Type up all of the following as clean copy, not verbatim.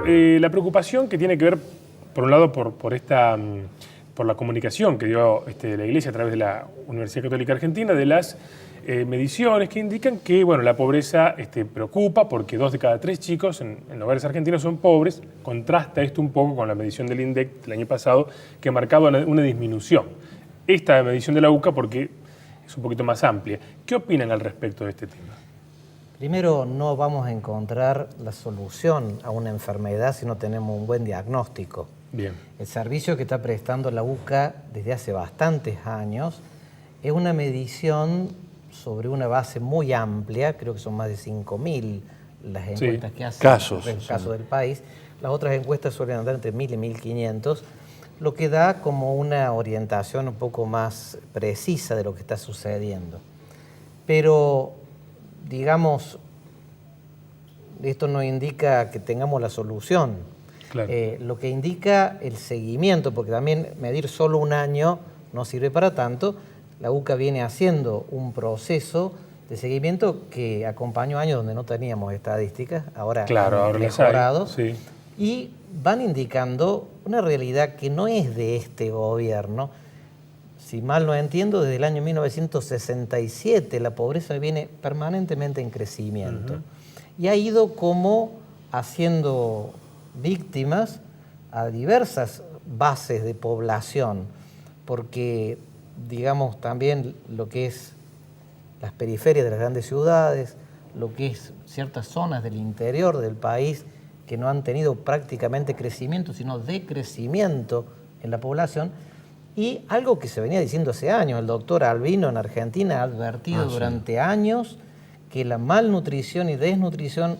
la preocupación que tiene que ver, por un lado, por la comunicación que dio la Iglesia a través de la Universidad Católica Argentina, de las mediciones que indican que la pobreza preocupa porque 2 de cada 3 chicos en hogares argentinos son pobres. Contrasta esto un poco con la medición del INDEC del año pasado, que marcaba una disminución. Esta medición de la UCA porque es un poquito más amplia. ¿Qué opinan al respecto de este tema? Primero, no vamos a encontrar la solución a una enfermedad si no tenemos un buen diagnóstico. Bien. El servicio que está prestando la UCA desde hace bastantes años es una medición sobre una base muy amplia, creo que son más de 5.000 las encuestas que hacen en el caso del país. Las otras encuestas suelen andar entre 1.000 y 1.500, lo que da como una orientación un poco más precisa de lo que está sucediendo. Pero, digamos, esto no indica que tengamos la solución. Claro. Lo que indica el seguimiento, porque también medir solo un año no sirve para tanto. La UCA viene haciendo un proceso de seguimiento que acompañó años donde no teníamos estadísticas, ahora han mejorado, sí. Y van indicando una realidad que no es de este gobierno. Si mal no entiendo, desde el año 1967 la pobreza viene permanentemente en crecimiento. Y ha ido como haciendo víctimas a diversas bases de población, porque, digamos, también lo que es las periferias de las grandes ciudades, lo que es ciertas zonas del interior del país que no han tenido prácticamente crecimiento, sino decrecimiento en la población, y algo que se venía diciendo hace años. El doctor Albino en Argentina ha advertido durante años que la malnutrición y desnutrición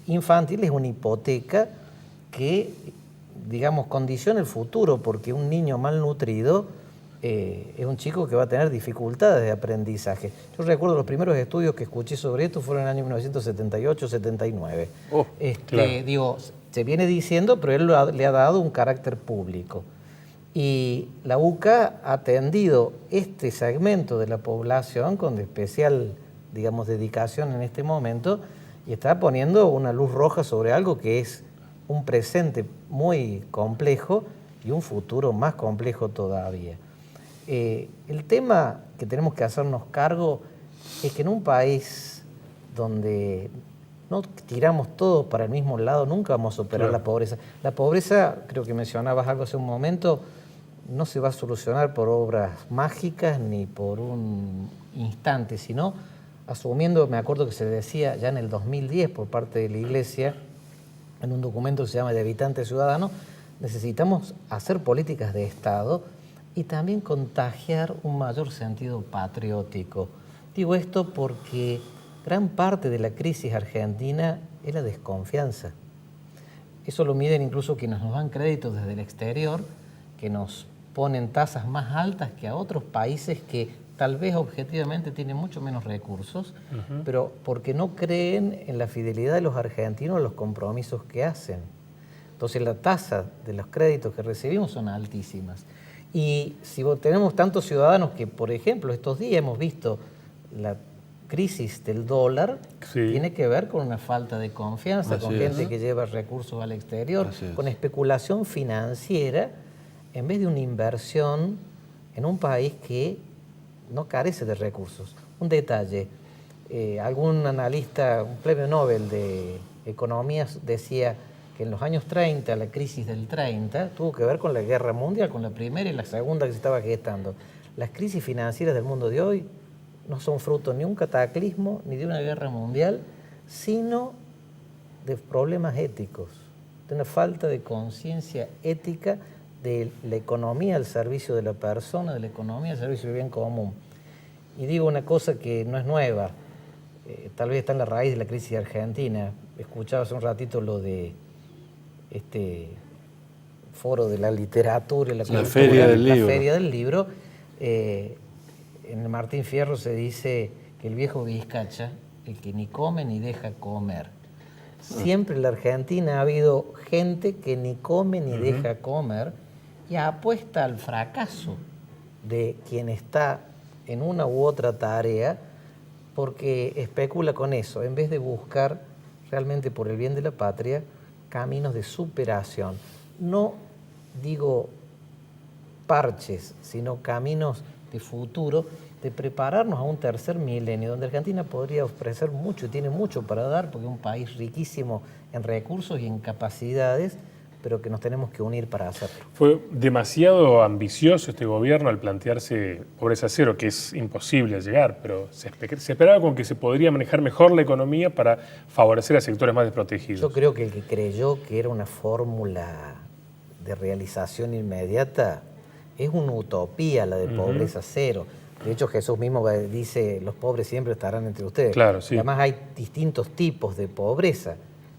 infantil es una hipoteca que, digamos, condiciona el futuro, porque un niño malnutrido es un chico que va a tener dificultades de aprendizaje. Yo recuerdo los primeros estudios que escuché sobre esto fueron en el año 1978-79. Claro. Digo, se viene diciendo, pero él le ha dado un carácter público. Y la UCA ha atendido este segmento de la población con especial, digamos, dedicación en este momento, y está poniendo una luz roja sobre algo que es un presente muy complejo y un futuro más complejo todavía. El tema que tenemos que hacernos cargo es que en un país donde no tiramos todos para el mismo lado, nunca vamos a superar la pobreza. La pobreza, creo que mencionabas algo hace un momento, no se va a solucionar por obras mágicas ni por un instante, sino asumiendo, me acuerdo que se decía ya en el 2010 por parte de la Iglesia, en un documento que se llama de Habitante Ciudadano, necesitamos hacer políticas de Estado y también contagiar un mayor sentido patriótico. Digo esto porque gran parte de la crisis argentina es la desconfianza. Eso lo miden incluso quienes nos dan créditos desde el exterior, que nos ponen tasas más altas que a otros países que tal vez objetivamente tienen mucho menos recursos, pero porque no creen en la fidelidad de los argentinos a los compromisos que hacen. Entonces la tasa de los créditos que recibimos son altísimas. Y si tenemos tantos ciudadanos que, por ejemplo, estos días hemos visto la crisis del dólar, tiene que ver con una falta de confianza, con gente que lleva recursos al exterior, con especulación financiera, en vez de una inversión en un país que no carece de recursos. Un detalle, algún analista, un premio Nobel de Economía decía que en los años 30, la crisis del 30, tuvo que ver con la guerra mundial, con la primera y la segunda que se estaba gestando. Las crisis financieras del mundo de hoy no son fruto ni de un cataclismo ni de una guerra mundial, sino de problemas éticos, de una falta de conciencia ética de la economía al servicio de la persona, de la economía al servicio del bien común. Y digo una cosa que no es nueva, tal vez está en la raíz de la crisis argentina. Escuchaba hace un ratito lo de este foro de la literatura y la cultura, Feria del Libro. La Feria del Libro. En el Martín Fierro se dice que el viejo Vizcacha, el que ni come ni deja comer. Siempre en la Argentina ha habido gente que ni come ni deja comer y apuesta al fracaso de quien está en una u otra tarea porque especula con eso, en vez de buscar realmente por el bien de la patria caminos de superación. No digo parches, sino caminos de futuro, de prepararnos a un tercer milenio, donde Argentina podría ofrecer mucho, tiene mucho para dar, porque es un país riquísimo en recursos y en capacidades, pero que nos tenemos que unir para hacerlo. Fue demasiado ambicioso este gobierno al plantearse pobreza cero, que es imposible llegar, pero se esperaba con que se podría manejar mejor la economía para favorecer a sectores más desprotegidos. Yo creo que el que creyó que era una fórmula de realización inmediata es una utopía la de pobreza cero. De hecho, Jesús mismo dice, los pobres siempre estarán entre ustedes. Claro, sí. Además hay distintos tipos de pobreza.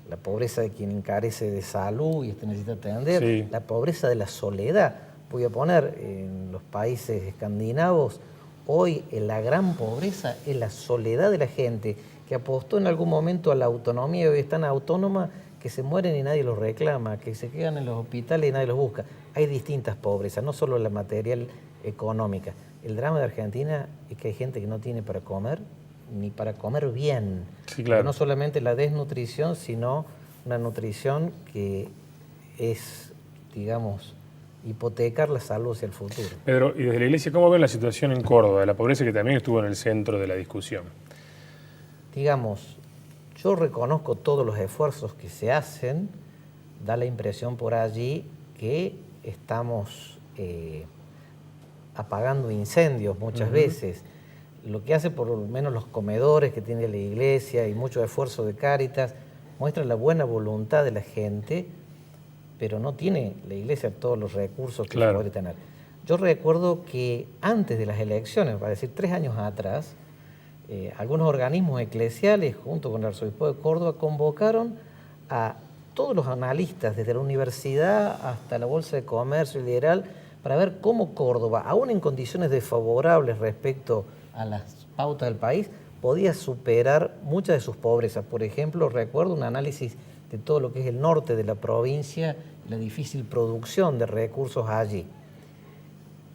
La pobreza de quien carece de salud y necesita atender. Sí. La pobreza de la soledad. Voy a poner, en los países escandinavos, hoy la gran pobreza es la soledad de la gente que apostó en algún momento a la autonomía y hoy es tan autónoma que se mueren y nadie los reclama, que se quedan en los hospitales y nadie los busca. Hay distintas pobrezas, no solo la material económica. El drama de Argentina es que hay gente que no tiene para comer, ni para comer bien. Sí, claro. No solamente la desnutrición, sino una nutrición que es, digamos, hipotecar la salud hacia el futuro. Pedro, y desde la Iglesia, ¿cómo ven la situación en Córdoba, de la pobreza que también estuvo en el centro de la discusión? Digamos, yo reconozco todos los esfuerzos que se hacen, da la impresión por allí que estamos apagando incendios muchas veces. Lo que hace por lo menos los comedores que tiene la iglesia y mucho esfuerzo de Cáritas muestra la buena voluntad de la gente, pero no tiene la iglesia todos los recursos que podría tener. Yo recuerdo que antes de las elecciones, para decir 3 años atrás, algunos organismos eclesiales junto con el arzobispo de Córdoba convocaron a todos los analistas, desde la universidad hasta la Bolsa de Comercio Liberal, para ver cómo Córdoba, aún en condiciones desfavorables respecto a las pautas del país, podía superar muchas de sus pobrezas. Por ejemplo, recuerdo un análisis de todo lo que es el norte de la provincia, la difícil producción de recursos allí.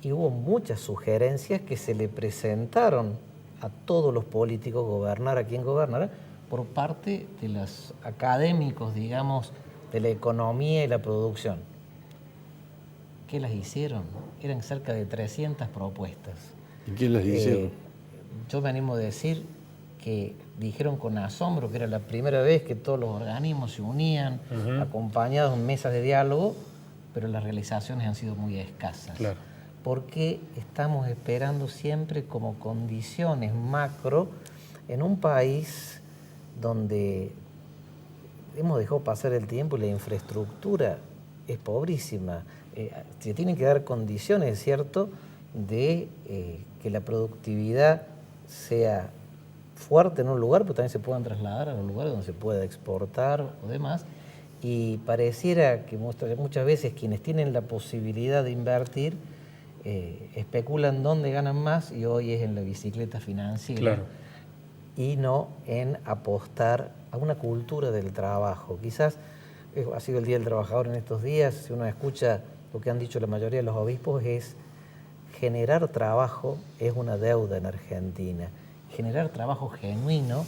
Y hubo muchas sugerencias que se le presentaron a todos los políticos, gobernar a quien gobernara, por parte de los académicos, digamos, de la economía y la producción. ¿Qué las hicieron? Eran cerca de 300 propuestas. ¿Y quién las hicieron? Yo me animo a decir que dijeron con asombro que era la primera vez que todos los organismos se unían, acompañados en mesas de diálogo, pero las realizaciones han sido muy escasas. Claro. Porque estamos esperando siempre como condiciones macro en un país donde hemos dejado pasar el tiempo y la infraestructura es pobrísima. Se tienen que dar condiciones, es cierto, de que la productividad sea fuerte en un lugar, pero también se puedan trasladar a los lugares donde se pueda exportar o demás. Y pareciera que muchas veces quienes tienen la posibilidad de invertir especulan dónde ganan más y hoy es en la bicicleta financiera. Claro. Y no en apostar a una cultura del trabajo. Quizás ha sido el Día del Trabajador en estos días, si uno escucha lo que han dicho la mayoría de los obispos, es generar trabajo es una deuda en Argentina. Generar trabajo genuino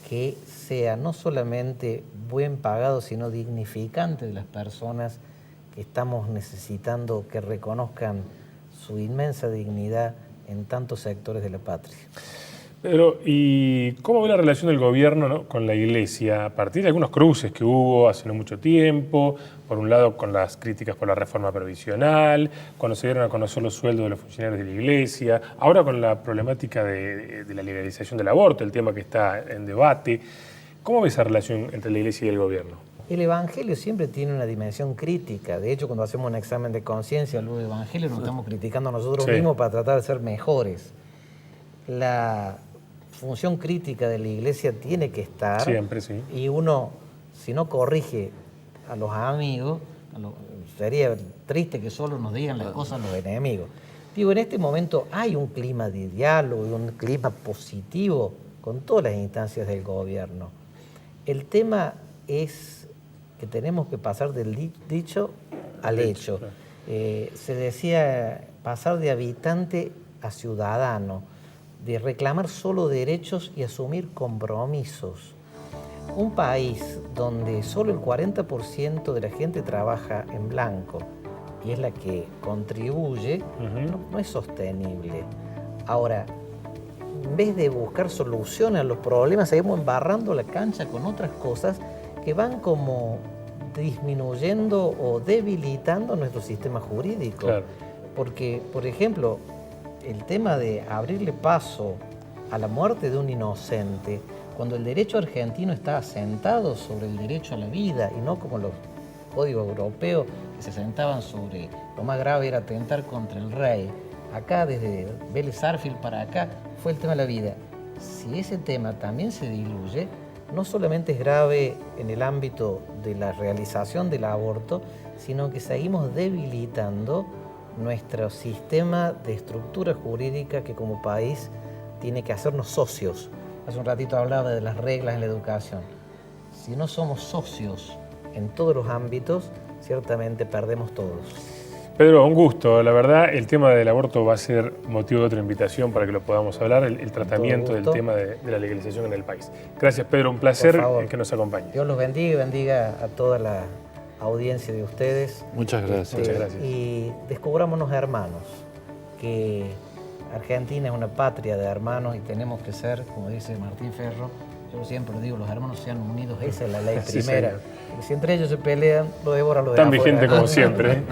que sea no solamente buen pagado, sino dignificante de las personas que estamos necesitando que reconozcan su inmensa dignidad en tantos sectores de la patria. Pedro, ¿y cómo ve la relación del gobierno, ¿no?, con la Iglesia a partir de algunos cruces que hubo hace no mucho tiempo? Por un lado, con las críticas por la reforma previsional, cuando se dieron a conocer los sueldos de los funcionarios de la Iglesia, ahora con la problemática de la legalización del aborto, el tema que está en debate. ¿Cómo ve esa relación entre la Iglesia y el gobierno? El Evangelio siempre tiene una dimensión crítica. De hecho, cuando hacemos un examen de conciencia al Evangelio, nos estamos criticando a nosotros mismos para tratar de ser mejores. La función crítica de la Iglesia tiene que estar. Siempre, sí. Y uno, si no corrige a los amigos, sería triste que solo nos digan las cosas los enemigos. Digo, en este momento hay un clima de diálogo y un clima positivo con todas las instancias del gobierno. El tema es que tenemos que pasar del dicho al hecho. Claro. Se decía pasar de habitante a ciudadano, de reclamar solo derechos y asumir compromisos. Un país donde solo el 40% de la gente trabaja en blanco y es la que contribuye, no es sostenible. Ahora, en vez de buscar soluciones a los problemas, seguimos embarrando la cancha con otras cosas que van como disminuyendo o debilitando nuestro sistema jurídico. Claro. Porque, por ejemplo, el tema de abrirle paso a la muerte de un inocente, cuando el derecho argentino está asentado sobre el derecho a la vida y no como los códigos europeos que se asentaban sobre lo más grave era atentar contra el rey. Acá, desde Vélez Sarsfield para acá, fue el tema de la vida. Si ese tema también se diluye, no solamente es grave en el ámbito de la realización del aborto, sino que seguimos debilitando nuestro sistema de estructura jurídica que como país tiene que hacernos socios. Hace un ratito hablaba de las reglas en la educación. Si no somos socios en todos los ámbitos, ciertamente perdemos todos. Pedro, un gusto. La verdad, el tema del aborto va a ser motivo de otra invitación para que lo podamos hablar, el tratamiento del tema de la legalización en el país. Gracias, Pedro. Un placer que nos acompañe. Dios los bendiga y bendiga a toda la audiencia de ustedes. Muchas gracias. Muchas gracias. Y descubrámonos hermanos, que Argentina es una patria de hermanos y tenemos que ser, como dice Martín Ferro, yo siempre digo, los hermanos sean unidos, esa es la ley primera. Sí, porque si entre ellos se pelean, lo devoran los de Tan afuera. vigente como siempre.